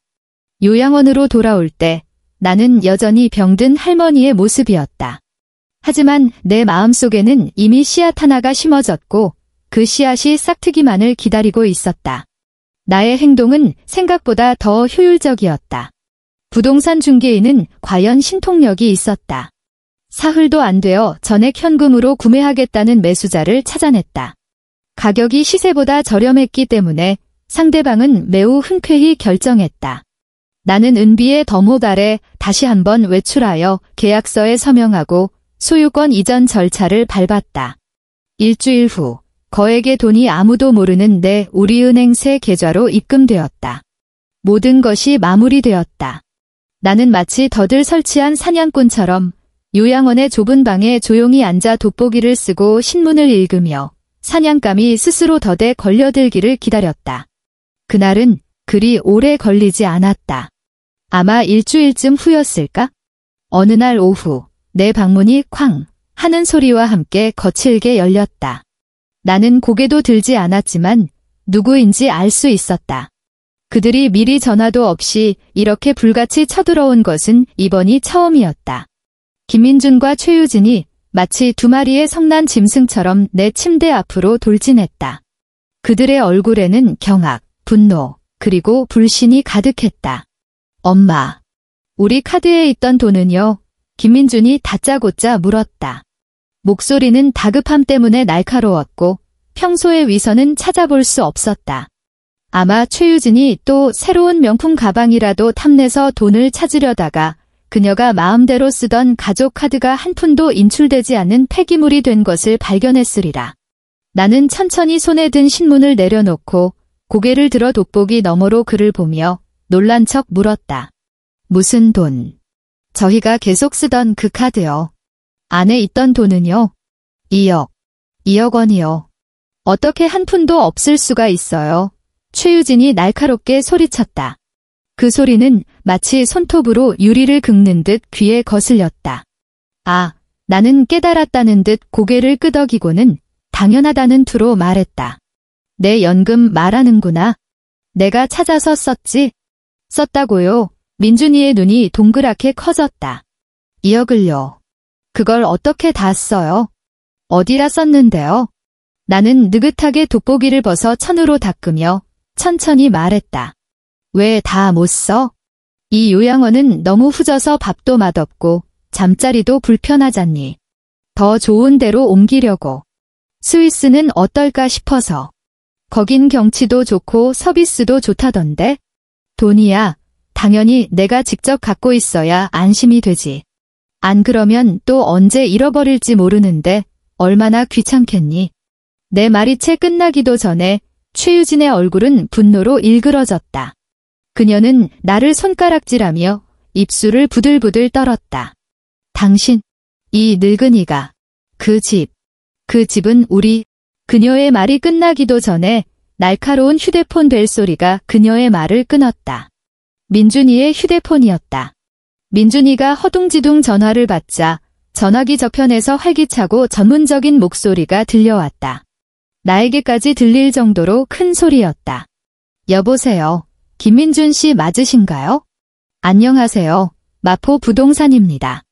요양원으로 돌아올 때 나는 여전히 병든 할머니의 모습이었다. 하지만 내 마음속에는 이미 씨앗 하나가 심어졌고 그 씨앗이 싹트기만을 기다리고 있었다. 나의 행동은 생각보다 더 효율적이었다. 부동산 중개인은 과연 신통력이 있었다. 사흘도 안 되어 전액 현금으로 구매하겠다는 매수자를 찾아냈다. 가격이 시세보다 저렴했기 때문에 상대방은 매우 흔쾌히 결정했다. 나는 은비의 덤옷 아래 다시 한번 외출하여 계약서에 서명하고 소유권 이전 절차를 밟았다. 일주일 후 거액의 돈이 아무도 모르는 내 우리은행 새 계좌로 입금되었다. 모든 것이 마무리되었다. 나는 마치 덫을 설치한 사냥꾼처럼 요양원의 좁은 방에 조용히 앉아 돋보기를 쓰고 신문을 읽으며 사냥감이 스스로 덫에 걸려들기를 기다렸다. 그날은 그리 오래 걸리지 않았다. 아마 일주일쯤 후였을까? 어느 날 오후 내 방문이 쾅 하는 소리와 함께 거칠게 열렸다. 나는 고개도 들지 않았지만 누구인지 알 수 있었다. 그들이 미리 전화도 없이 이렇게 불같이 쳐들어온 것은 이번이 처음이었다. 김민준과 최유진이 마치 두 마리의 성난 짐승처럼 내 침대 앞으로 돌진했다. 그들의 얼굴에는 경악, 분노, 그리고 불신이 가득했다. 엄마, 우리 카드에 있던 돈은요? 김민준이 다짜고짜 물었다. 목소리는 다급함 때문에 날카로웠고 평소의 위선은 찾아볼 수 없었다. 아마 최유진이 또 새로운 명품 가방이라도 탐내서 돈을 찾으려다가 그녀가 마음대로 쓰던 가족 카드가 한 푼도 인출되지 않는 폐기물이 된 것을 발견했으리라. 나는 천천히 손에 든 신문을 내려놓고 고개를 들어 돋보기 너머로 그를 보며 놀란 척 물었다. 무슨 돈? 저희가 계속 쓰던 그 카드요. 안에 있던 돈은요? 2억 원이요. 어떻게 한 푼도 없을 수가 있어요? 최유진이 날카롭게 소리쳤다. 그 소리는 마치 손톱으로 유리를 긁는 듯 귀에 거슬렸다. 아, 나는 깨달았다는 듯 고개를 끄덕이고는 당연하다는 투로 말했다. 내 연금 말하는구나. 내가 찾아서 썼지? 썼다고요? 민준이의 눈이 동그랗게 커졌다. 2억을요. 그걸 어떻게 다 써요? 어디다 썼는데요? 나는 느긋하게 돋보기를 벗어 천으로 닦으며 천천히 말했다. 왜 다 못 써? 이 요양원은 너무 후져서 밥도 맛없고 잠자리도 불편하잖니. 더 좋은 데로 옮기려고. 스위스는 어떨까 싶어서. 거긴 경치도 좋고 서비스도 좋다던데. 돈이야. 당연히 내가 직접 갖고 있어야 안심이 되지. 안 그러면 또 언제 잃어버릴지 모르는데 얼마나 귀찮겠니. 내 말이 채 끝나기도 전에 최유진의 얼굴은 분노로 일그러졌다. 그녀는 나를 손가락질하며 입술을 부들부들 떨었다. 당신, 이 늙은이가, 그 집은 우리. 그녀의 말이 끝나기도 전에 날카로운 휴대폰 벨소리가 그녀의 말을 끊었다. 민준이의 휴대폰이었다. 민준이가 허둥지둥 전화를 받자 전화기 저편에서 활기차고 전문적인 목소리가 들려왔다. 나에게까지 들릴 정도로 큰 소리였다. 여보세요. 김민준 씨 맞으신가요? 안녕하세요. 마포 부동산입니다.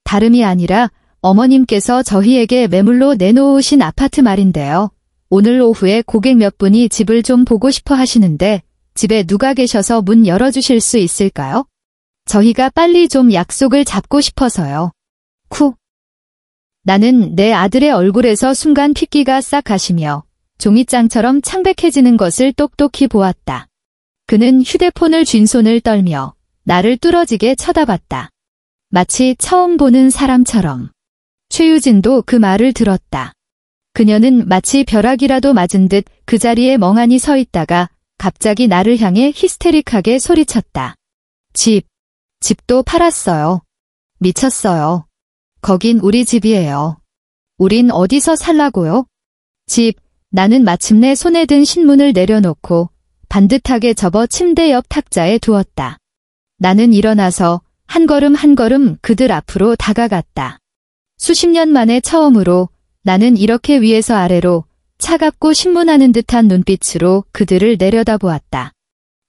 다름이 아니라 어머님께서 저희에게 매물로 내놓으신 아파트 말인데요. 오늘 오후에 고객 몇 분이 집을 좀 보고 싶어 하시는데 집에 누가 계셔서 문 열어주실 수 있을까요? 저희가 빨리 좀 약속을 잡고 싶어서요. 쿡. 나는 내 아들의 얼굴에서 순간 핏기가 싹 가시며 종이장처럼 창백해지는 것을 똑똑히 보았다. 그는 휴대폰을 쥔 손을 떨며 나를 뚫어지게 쳐다봤다. 마치 처음 보는 사람처럼. 최유진도 그 말을 들었다. 그녀는 마치 벼락이라도 맞은 듯 그 자리에 멍하니 서 있다가 갑자기 나를 향해 히스테릭하게 소리쳤다. 집도 팔았어요. 미쳤어요. 거긴 우리 집이에요. 우린 어디서 살라고요? 나는 마침내 손에 든 신문을 내려놓고 반듯하게 접어 침대 옆 탁자에 두었다. 나는 일어나서 한 걸음 한 걸음 그들 앞으로 다가갔다. 수십 년 만에 처음으로 나는 이렇게 위에서 아래로 차갑고 신문하는 듯한 눈빛으로 그들을 내려다보았다.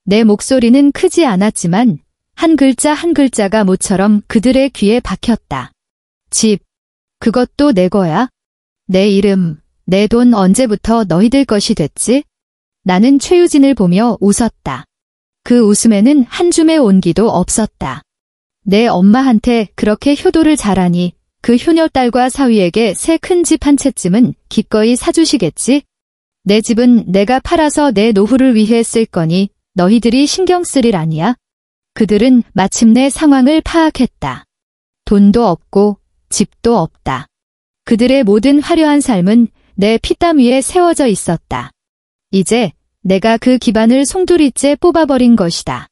내 목소리는 크지 않았지만 한 글자 한 글자가 모처럼 그들의 귀에 박혔다. 그것도 내 거야? 내 이름, 내 돈 언제부터 너희들 것이 됐지? 나는 최유진을 보며 웃었다. 그 웃음에는 한 줌의 온기도 없었다. 내 엄마한테 그렇게 효도를 잘하니 그 효녀딸과 사위에게 새 큰 집 한 채쯤은 기꺼이 사주시겠지? 내 집은 내가 팔아서 내 노후를 위해 쓸 거니 너희들이 신경 쓸 일 아니야? 그들은 마침내 상황을 파악했다. 돈도 없고 집도 없다. 그들의 모든 화려한 삶은 내 피땀 위에 세워져 있었다. 이제 내가 그 기반을 송두리째 뽑아버린 것이다.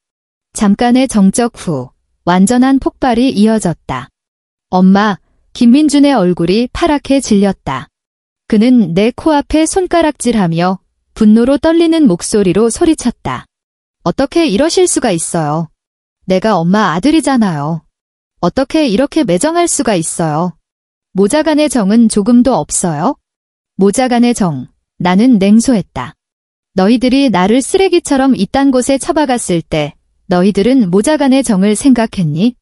잠깐의 정적 후 완전한 폭발이 이어졌다. 엄마, 김민준의 얼굴이 파랗게 질렸다. 그는 내 코앞에 손가락질하며 분노로 떨리는 목소리로 소리쳤다. 어떻게 이러실 수가 있어요? 내가 엄마 아들이잖아요. 어떻게 이렇게 매정할 수가 있어요? 모자간의 정은 조금도 없어요? 모자간의 정, 나는 냉소했다. 너희들이 나를 쓰레기처럼 이딴 곳에 처박았을 때 너희들은 모자간의 정을 생각했니?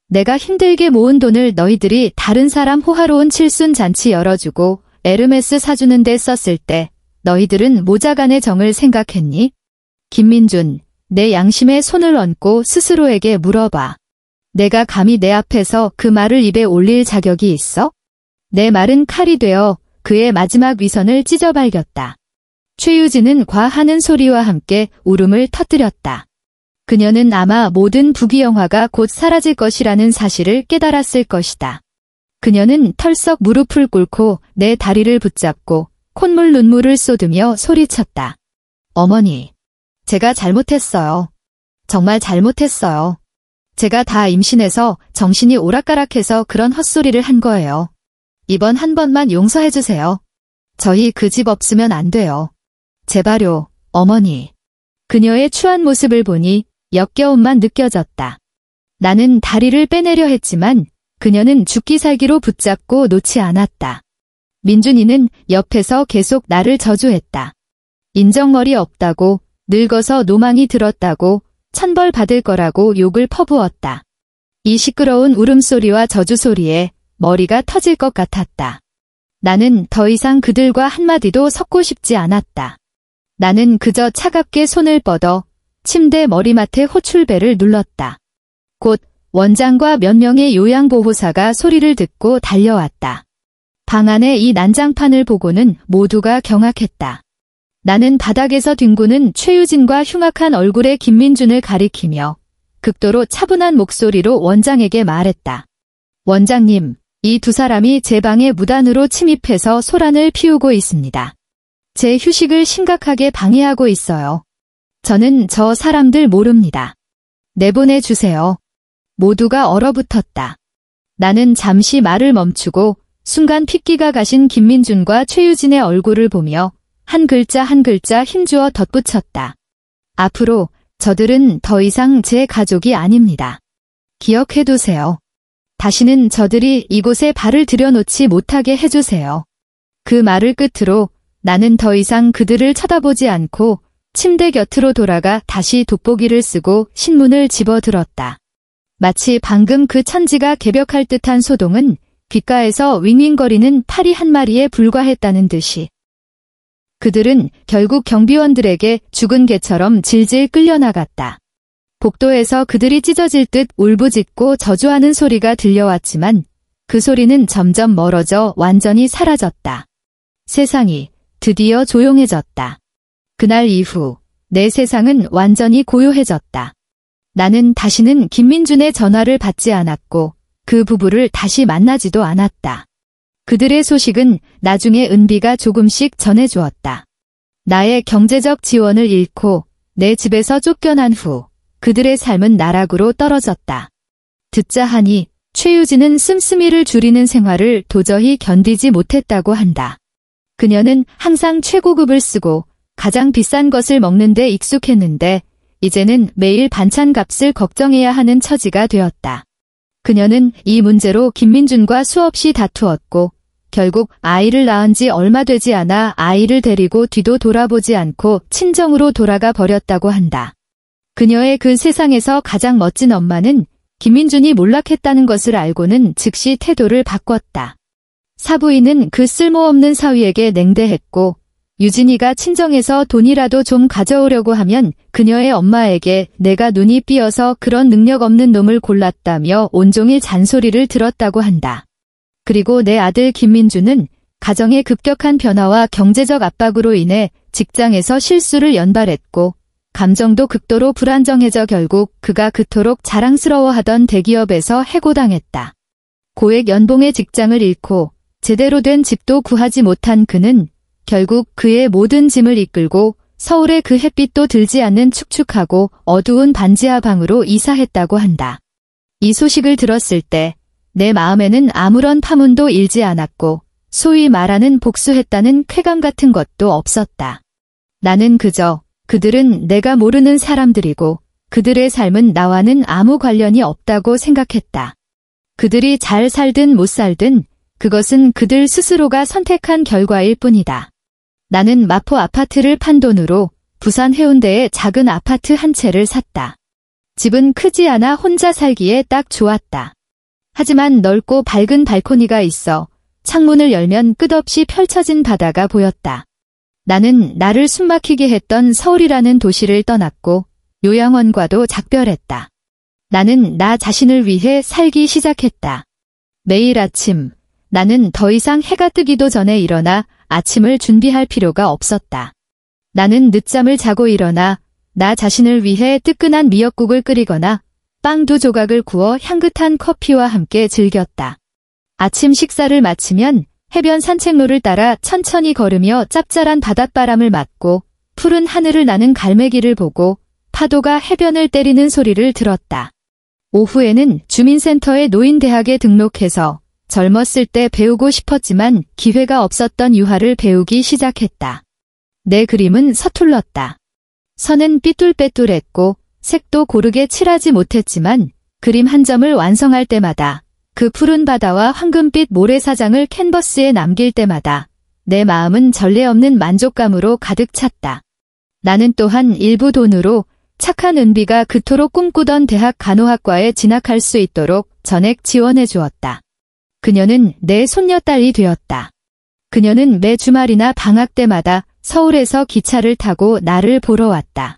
내가 힘들게 모은 돈을 너희들이 다른 사람 호화로운 칠순 잔치 열어주고 에르메스 사주는 데 썼을 때 너희들은 모자간의 정을 생각했니? 김민준, 내 양심에 손을 얹고 스스로에게 물어봐. 내가 감히 내 앞에서 그 말을 입에 올릴 자격이 있어? 내 말은 칼이 되어 그의 마지막 위선을 찢어발겼다. 최유진은 과하는 소리와 함께 울음을 터뜨렸다. 그녀는 아마 모든 부귀영화가 곧 사라질 것이라는 사실을 깨달았을 것이다. 그녀는 털썩 무릎을 꿇고 내 다리를 붙잡고 콧물 눈물을 쏟으며 소리쳤다. 어머니, 제가 잘못했어요. 정말 잘못했어요. 제가 다 임신해서 정신이 오락가락해서 그런 헛소리를 한 거예요. 이번 한 번만 용서해주세요. 저희 그 집 없으면 안 돼요. 제발요, 어머니. 그녀의 추한 모습을 보니 역겨움만 느껴졌다. 나는 다리를 빼내려 했지만 그녀는 죽기 살기로 붙잡고 놓지 않았다. 민준이는 옆에서 계속 나를 저주했다. 인정머리 없다고, 늙어서 노망이 들었다고, 천벌 받을 거라고 욕을 퍼부었다. 이 시끄러운 울음소리와 저주소리에 머리가 터질 것 같았다. 나는 더 이상 그들과 한마디도 섞고 싶지 않았다. 나는 그저 차갑게 손을 뻗어 침대 머리맡에 호출벨을 눌렀다. 곧 원장과 몇 명의 요양보호사가 소리를 듣고 달려왔다. 방 안의 이 난장판을 보고는 모두가 경악했다. 나는 바닥에서 뒹구는 최유진과 흉악한 얼굴의 김민준을 가리키며 극도로 차분한 목소리로 원장에게 말했다. 원장님, 이 두 사람이 제 방에 무단으로 침입해서 소란을 피우고 있습니다. 제 휴식을 심각하게 방해하고 있어요. 저는 저 사람들 모릅니다. 내보내주세요. 모두가 얼어붙었다. 나는 잠시 말을 멈추고 순간 핏기가 가신 김민준과 최유진의 얼굴을 보며 한 글자 한 글자 힘주어 덧붙였다. 앞으로 저들은 더 이상 제 가족이 아닙니다. 기억해두세요. 다시는 저들이 이곳에 발을 들여놓지 못하게 해주세요. 그 말을 끝으로 나는 더 이상 그들을 쳐다보지 않고 침대 곁으로 돌아가 다시 돋보기를 쓰고 신문을 집어들었다. 마치 방금 그 천지가 개벽할 듯한 소동은 귓가에서 윙윙거리는 파리 한 마리에 불과했다는 듯이. 그들은 결국 경비원들에게 죽은 개처럼 질질 끌려나갔다. 복도에서 그들이 찢어질 듯 울부짖고 저주하는 소리가 들려왔지만 그 소리는 점점 멀어져 완전히 사라졌다. 세상이 드디어 조용해졌다. 그날 이후 내 세상은 완전히 고요해졌다. 나는 다시는 김민준의 전화를 받지 않았고 그 부부를 다시 만나지도 않았다. 그들의 소식은 나중에 은비가 조금씩 전해주었다. 나의 경제적 지원을 잃고 내 집에서 쫓겨난 후 그들의 삶은 나락으로 떨어졌다. 듣자 하니 최유진은 씀씀이를 줄이는 생활을 도저히 견디지 못했다고 한다. 그녀는 항상 최고급을 쓰고 가장 비싼 것을 먹는 데 익숙했는데 이제는 매일 반찬 값을 걱정해야 하는 처지가 되었다. 그녀는 이 문제로 김민준과 수없이 다투었고 결국 아이를 낳은 지 얼마 되지 않아 아이를 데리고 뒤도 돌아보지 않고 친정으로 돌아가 버렸다고 한다. 그녀의 그 세상에서 가장 멋진 엄마는 김민준이 몰락했다는 것을 알고는 즉시 태도를 바꿨다. 사부인은 그 쓸모없는 사위에게 냉대했고 유진이가 친정에서 돈이라도 좀 가져오려고 하면 그녀의 엄마에게 내가 눈이 삐어서 그런 능력 없는 놈을 골랐다며 온종일 잔소리를 들었다고 한다. 그리고 내 아들 김민준은 가정의 급격한 변화와 경제적 압박으로 인해 직장에서 실수를 연발했고 감정도 극도로 불안정해져 결국 그가 그토록 자랑스러워하던 대기업에서 해고당했다. 고액 연봉의 직장을 잃고 제대로 된 집도 구하지 못한 그는 결국 그의 모든 짐을 이끌고 서울의 그 햇빛도 들지 않는 축축하고 어두운 반지하 방으로 이사했다고 한다. 이 소식을 들었을 때 내 마음에는 아무런 파문도 일지 않았고 소위 말하는 복수했다는 쾌감 같은 것도 없었다. 나는 그저 그들은 내가 모르는 사람들이고 그들의 삶은 나와는 아무 관련이 없다고 생각했다. 그들이 잘 살든 못 살든 그것은 그들 스스로가 선택한 결과일 뿐이다. 나는 마포 아파트를 판 돈으로 부산 해운대에 작은 아파트 한 채를 샀다. 집은 크지 않아 혼자 살기에 딱 좋았다. 하지만 넓고 밝은 발코니가 있어 창문을 열면 끝없이 펼쳐진 바다가 보였다. 나는 나를 숨막히게 했던 서울이라는 도시를 떠났고 요양원과도 작별했다. 나는 나 자신을 위해 살기 시작했다. 매일 아침 나는 더 이상 해가 뜨기도 전에 일어나 아침을 준비할 필요가 없었다. 나는 늦잠을 자고 일어나 나 자신을 위해 뜨끈한 미역국을 끓이거나 빵 2조각을 구워 향긋한 커피와 함께 즐겼다. 아침 식사를 마치면 해변 산책로를 따라 천천히 걸으며 짭짤한 바닷바람을 맞고 푸른 하늘을 나는 갈매기를 보고 파도가 해변을 때리는 소리를 들었다. 오후에는 주민센터의 노인대학에 등록해서 젊었을 때 배우고 싶었지만 기회가 없었던 유화를 배우기 시작했다. 내 그림은 서툴렀다. 선은 삐뚤빼뚤했고 색도 고르게 칠하지 못했지만 그림 한 점을 완성할 때마다 그 푸른 바다와 황금빛 모래사장을 캔버스에 남길 때마다 내 마음은 전례 없는 만족감으로 가득 찼다. 나는 또한 일부 돈으로 착한 은비가 그토록 꿈꾸던 대학 간호학과에 진학할 수 있도록 전액 지원해 주었다. 그녀는 내 손녀딸이 되었다. 그녀는 매 주말이나 방학 때마다 서울에서 기차를 타고 나를 보러 왔다.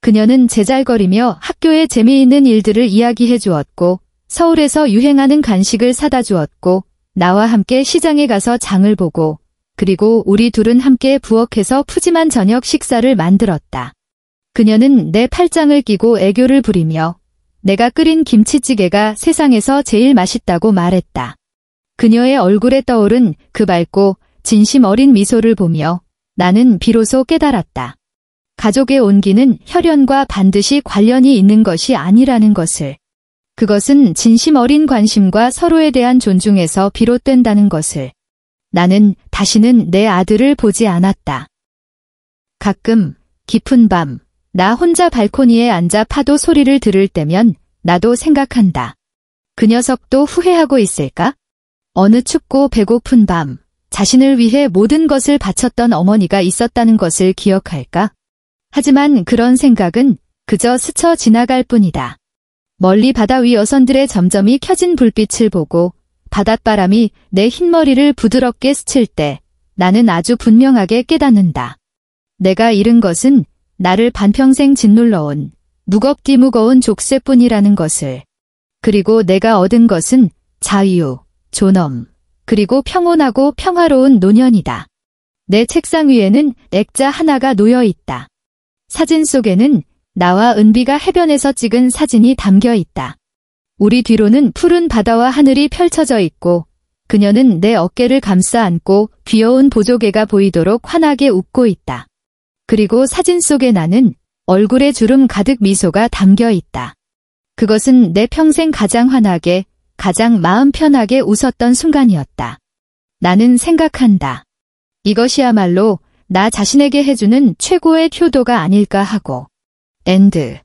그녀는 제잘거리며 학교의 재미있는 일들을 이야기해 주었고 서울에서 유행하는 간식을 사다 주었고 나와 함께 시장에 가서 장을 보고 그리고 우리 둘은 함께 부엌에서 푸짐한 저녁 식사를 만들었다. 그녀는 내 팔짱을 끼고 애교를 부리며 내가 끓인 김치찌개가 세상에서 제일 맛있다고 말했다. 그녀의 얼굴에 떠오른 그 밝고 진심 어린 미소를 보며 나는 비로소 깨달았다. 가족의 온기는 혈연과 반드시 관련이 있는 것이 아니라는 것을. 그것은 진심 어린 관심과 서로에 대한 존중에서 비롯된다는 것을. 나는 다시는 내 아들을 보지 않았다. 가끔 깊은 밤, 나 혼자 발코니에 앉아 파도 소리를 들을 때면 나도 생각한다. 그 녀석도 후회하고 있을까? 어느 춥고 배고픈 밤, 자신을 위해 모든 것을 바쳤던 어머니가 있었다는 것을 기억할까? 하지만 그런 생각은 그저 스쳐 지나갈 뿐이다. 멀리 바다 위 어선들의 점점이 켜진 불빛을 보고 바닷바람이 내 흰머리를 부드럽게 스칠 때 나는 아주 분명하게 깨닫는다. 내가 잃은 것은 나를 반평생 짓눌러온 무겁디 무거운 족쇄뿐이라는 것을. 그리고 내가 얻은 것은 자유, 존엄, 그리고 평온하고 평화로운 노년이다. 내 책상 위에는 액자 하나가 놓여 있다. 사진 속에는 나와 은비가 해변에서 찍은 사진이 담겨 있다. 우리 뒤로는 푸른 바다와 하늘이 펼쳐져 있고 그녀는 내 어깨를 감싸 안고 귀여운 보조개가 보이도록 환하게 웃고 있다. 그리고 사진 속에 나는 얼굴에 주름 가득 미소가 담겨 있다. 그것은 내 평생 가장 환하게, 가장 마음 편하게 웃었던 순간이었다. 나는 생각한다. 이것이야말로 나 자신에게 해주는 최고의 효도가 아닐까 하고. 엔드.